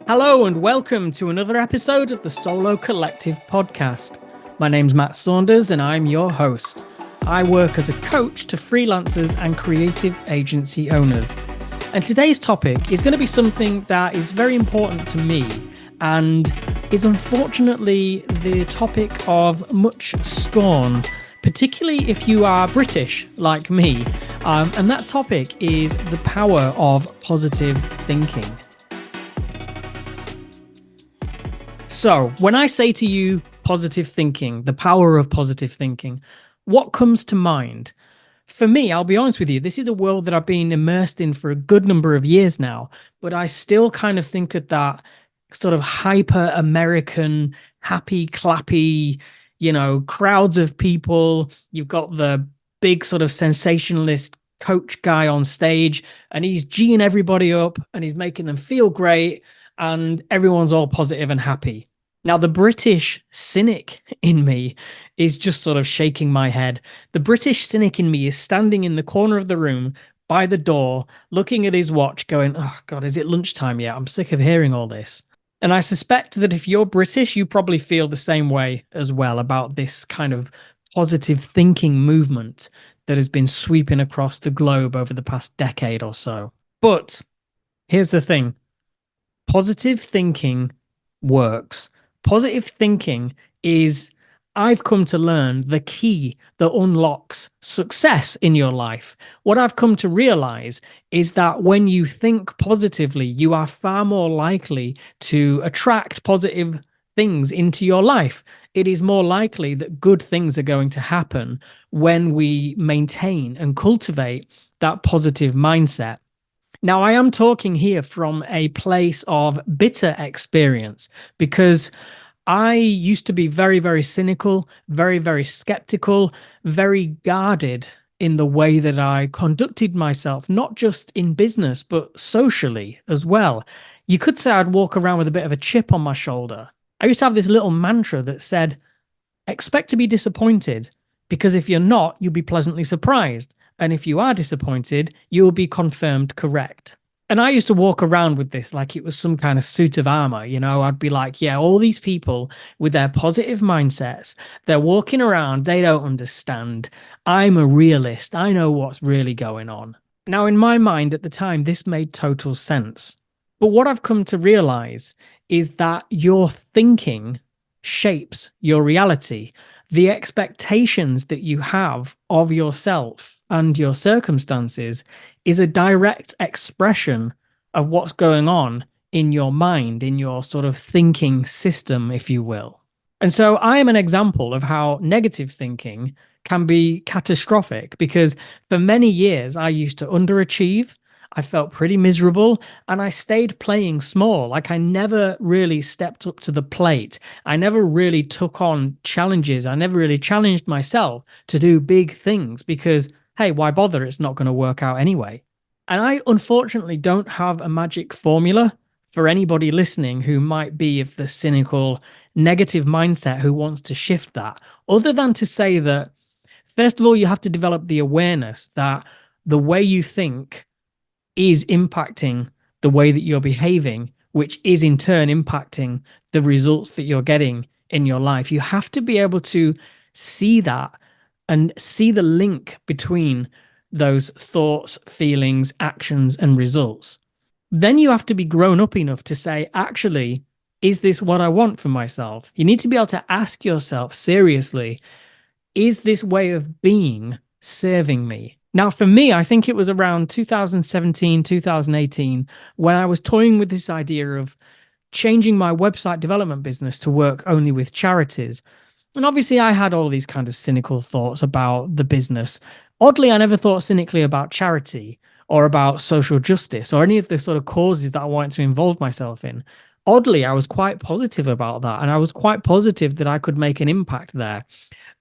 Hello and welcome to another episode of the Solo Collective podcast. My name's Matt Saunders and I'm your host. I work as a coach to freelancers and creative agency owners. And today's topic is going to be something that is very important to me and is unfortunately the topic of much scorn, particularly if you are British like me. And that topic is the power of positive thinking. So, when I say to you positive thinking, the power of positive thinking, what comes to mind? For me, I'll be honest with you, this is a world that I've been immersed in for a good number of years now, but I still kind of think of that sort of hyper American, happy, clappy, crowds of people. You've got the big sort of sensationalist coach guy on stage, and he's geeing everybody up and he's making them feel great, and everyone's all positive and happy. Now, the British cynic in me is just sort of shaking my head. The British cynic in me is standing in the corner of the room by the door, looking at his watch, going, "Oh, God, is it lunchtime yet? I'm sick of hearing all this." And I suspect that if you're British, you probably feel the same way as well about this kind of positive thinking movement that has been sweeping across the globe over the past decade or so. But here's the thing. Positive thinking works. Positive thinking is, I've come to learn, the key that unlocks success in your life. What I've come to realize is that when you think positively, you are far more likely to attract positive things into your life. It is more likely that good things are going to happen when we maintain and cultivate that positive mindset. Now, I am talking here from a place of bitter experience because I used to be very, very cynical, very, very skeptical, very guarded in the way that I conducted myself, not just in business, but socially as well. You could say I'd walk around with a bit of a chip on my shoulder. I used to have this little mantra that said, expect to be disappointed, because if you're not, you'll be pleasantly surprised. And if you are disappointed, you'll be confirmed correct. And I used to walk around with this like it was some kind of suit of armor. I'd be like, yeah, all these people with their positive mindsets, they're walking around, they don't understand. I'm a realist. I know what's really going on. Now, in my mind at the time, this made total sense. But what I've come to realize is that your thinking shapes your reality. The expectations that you have of yourself and your circumstances is a direct expression of what's going on in your mind, in your sort of thinking system, if you will. And so I am an example of how negative thinking can be catastrophic, because for many years I used to underachieve. I felt pretty miserable and I stayed playing small. Like, I never really stepped up to the plate. I never really took on challenges. I never really challenged myself to do big things because, hey, why bother? It's not going to work out anyway. And I unfortunately don't have a magic formula for anybody listening who might be of the cynical, negative mindset who wants to shift that, other than to say that, first of all, you have to develop the awareness that the way you think is impacting the way that you're behaving, which is in turn impacting the results that you're getting in your life. You have to be able to see that and see the link between those thoughts, feelings, actions, and results. Then you have to be grown up enough to say, actually, is this what I want for myself? You need to be able to ask yourself seriously, is this way of being serving me? Now, for me, I think it was around 2017, 2018, when I was toying with this idea of changing my website development business to work only with charities. And obviously, I had all these kind of cynical thoughts about the business. Oddly, I never thought cynically about charity or about social justice or any of the sort of causes that I wanted to involve myself in. Oddly, I was quite positive about that. And I was quite positive that I could make an impact there.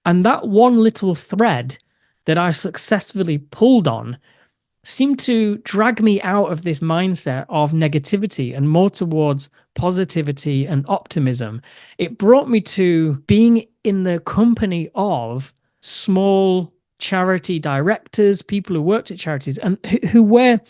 And that one little thread that I successfully pulled on seemed to drag me out of this mindset of negativity and more towards positivity and optimism. It brought me to being in the company of small charity directors, people who worked at charities and who were,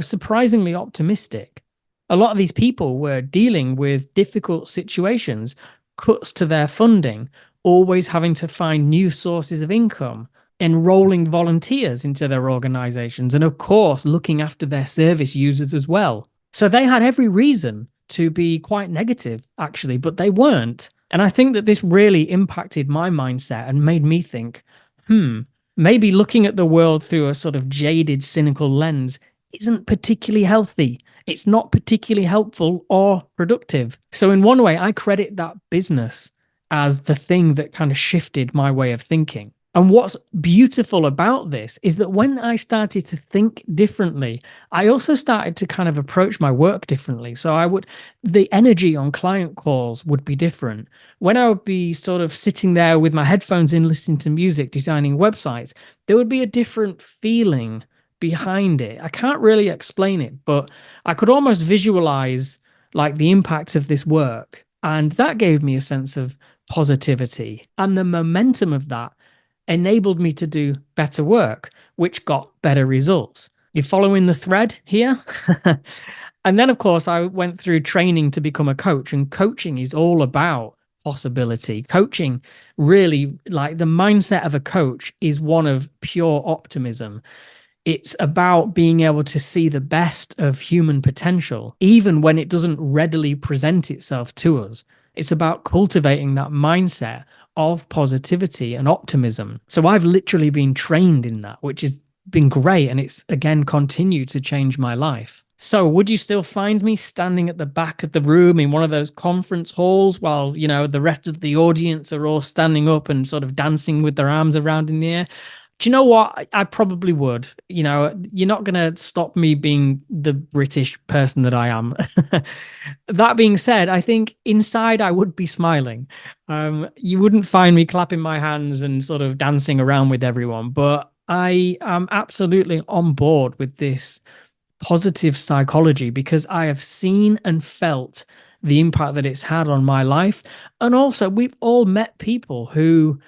surprisingly optimistic. A lot of these people were dealing with difficult situations, cuts to their funding, always having to find new sources of income, enrolling volunteers into their organizations, and of course, looking after their service users as well. So they had every reason to be quite negative, actually, but they weren't. And I think that this really impacted my mindset and made me think, maybe looking at the world through a sort of jaded, cynical lens isn't particularly healthy. It's not particularly helpful or productive. So, in one way, I credit that business as the thing that kind of shifted my way of thinking. And what's beautiful about this is that when I started to think differently, I also started to kind of approach my work differently. So the energy on client calls would be different. When I would be sort of sitting there with my headphones in, listening to music, designing websites, there would be a different feeling behind it. I can't really explain it, but I could almost visualize like the impact of this work. And that gave me a sense of positivity. And the momentum of that enabled me to do better work, which got better results. You following the thread here? And then, of course, I went through training to become a coach, and coaching is all about possibility. Coaching really, like the mindset of a coach, is one of pure optimism. It's about being able to see the best of human potential, even when it doesn't readily present itself to us. It's about cultivating that mindset of positivity and optimism. So I've literally been trained in that, which has been great. And it's again continued to change my life. So would you still find me standing at the back of the room in one of those conference halls while, the rest of the audience are all standing up and sort of dancing with their arms around in the air? Do you know what? I probably would. You're not going to stop me being the British person that I am. That being said, I think inside I would be smiling. You wouldn't find me clapping my hands and sort of dancing around with everyone, but I am absolutely on board with this positive psychology because I have seen and felt the impact that it's had on my life. And also, we've all met people who,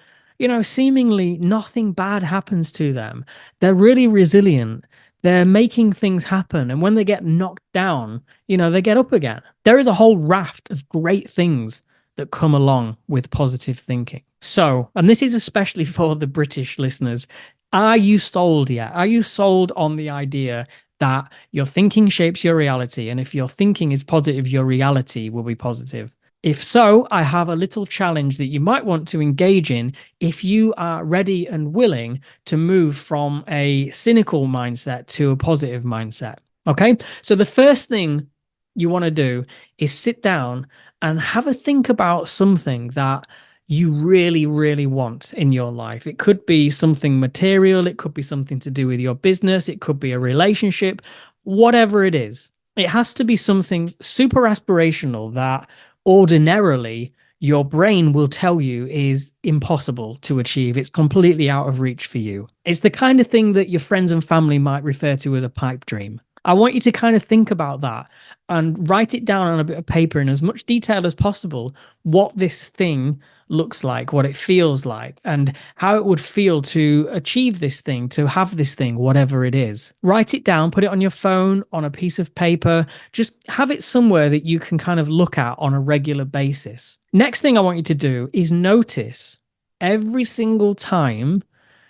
seemingly nothing bad happens to them. They're really resilient. They're making things happen. And when they get knocked down, they get up again. There is a whole raft of great things that come along with positive thinking. So, and this is especially for the British listeners, are you sold yet? Are you sold on the idea that your thinking shapes your reality? And if your thinking is positive, your reality will be positive. If so, I have a little challenge that you might want to engage in if you are ready and willing to move from a cynical mindset to a positive mindset. Okay. So the first thing you want to do is sit down and have a think about something that you really, really want in your life. It could be something material, it could be something to do with your business, it could be a relationship, whatever it is. It has to be something super aspirational that ordinarily your brain will tell you is impossible to achieve. It's completely out of reach for you. It's the kind of thing that your friends and family might refer to as a pipe dream. I want you to kind of think about that and write it down on a bit of paper in as much detail as possible what this thing looks like, what it feels like, and how it would feel to achieve this thing, to have this thing, whatever it is. Write it down, put it on your phone, on a piece of paper, just have it somewhere that you can kind of look at on a regular basis. Next thing I want you to do is notice every single time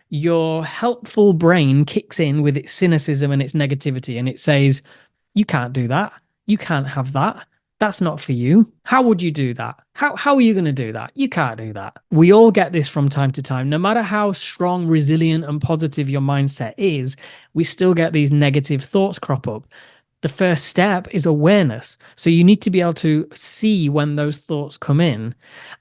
your helpful brain kicks in with its cynicism and its negativity and it says, you can't do that. You can't have that. That's not for you. How would you do that? How are you going to do that? You can't do that. We all get this from time to time. No matter how strong, resilient, and positive your mindset is, we still get these negative thoughts crop up. The first step is awareness. So you need to be able to see when those thoughts come in.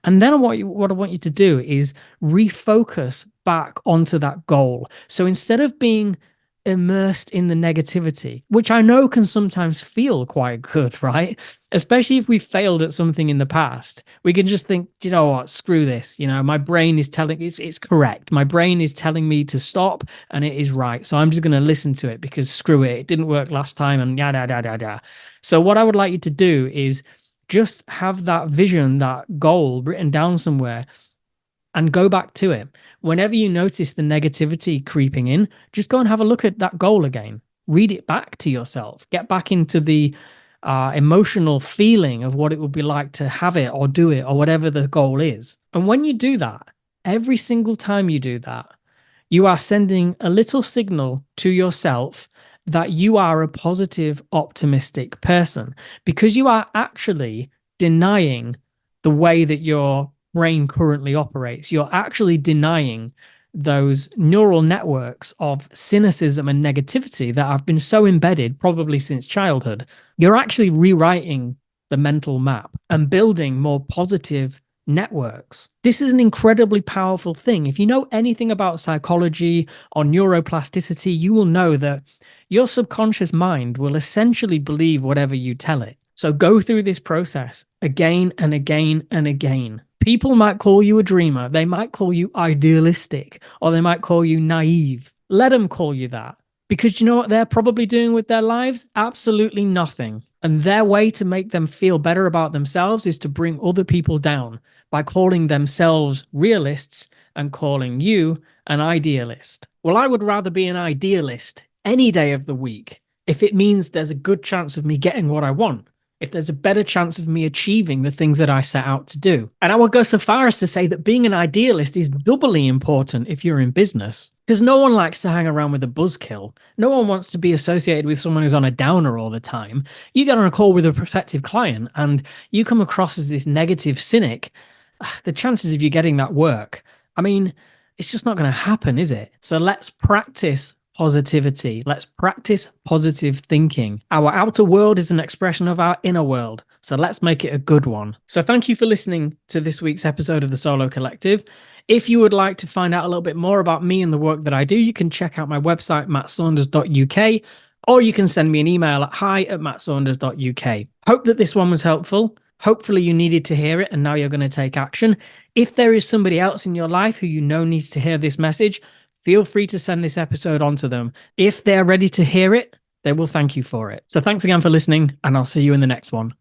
And then what I want you to do is refocus back onto that goal. So instead of being immersed in the negativity, which I know can sometimes feel quite good, right? Especially if we failed at something in the past, we can just think, you know what, screw this. My brain is telling it's correct. My brain is telling me to stop and it is right. So I'm just going to listen to it because screw it. It didn't work last time and yada, yada, yada. So what I would like you to do is just have that vision, that goal written down somewhere and go back to it. Whenever you notice the negativity creeping in, just go and have a look at that goal again. Read it back to yourself. Get back into the emotional feeling of what it would be like to have it or do it or whatever the goal is. And when you do that, every single time you do that, you are sending a little signal to yourself that you are a positive, optimistic person because you are actually denying the way that your brain currently operates. You're actually denying those neural networks of cynicism and negativity that have been so embedded probably since childhood. You're actually rewriting the mental map and building more positive networks. This is an incredibly powerful thing. If you know anything about psychology or neuroplasticity, you will know that your subconscious mind will essentially believe whatever you tell it. So go through this process again and again and again. People might call you a dreamer, they might call you idealistic, or they might call you naive. Let them call you that. Because you know what they're probably doing with their lives? Absolutely nothing. And their way to make them feel better about themselves is to bring other people down by calling themselves realists and calling you an idealist. Well, I would rather be an idealist any day of the week if it means there's a good chance of me getting what I want, if there's a better chance of me achieving the things that I set out to do. And I would go so far as to say that being an idealist is doubly important if you're in business, because no one likes to hang around with a buzzkill. No one wants to be associated with someone who's on a downer all the time. You get on a call with a prospective client and you come across as this negative cynic. The chances of you getting that work, I mean, it's just not going to happen, is it? So let's practice positivity. Let's practice positive thinking. Our outer world is an expression of our inner world. So let's make it a good one. So thank you for listening to this week's episode of the Solo Collective. If you would like to find out a little bit more about me and the work that I do, you can check out my website, mattsaunders.uk, or you can send me an email at hi@mattsaunders.uk. Hope that this one was helpful. Hopefully you needed to hear it and now you're going to take action. If there is somebody else in your life who you know needs to hear this message, feel free to send this episode on to them. If they're ready to hear it, they will thank you for it. So thanks again for listening, and I'll see you in the next one.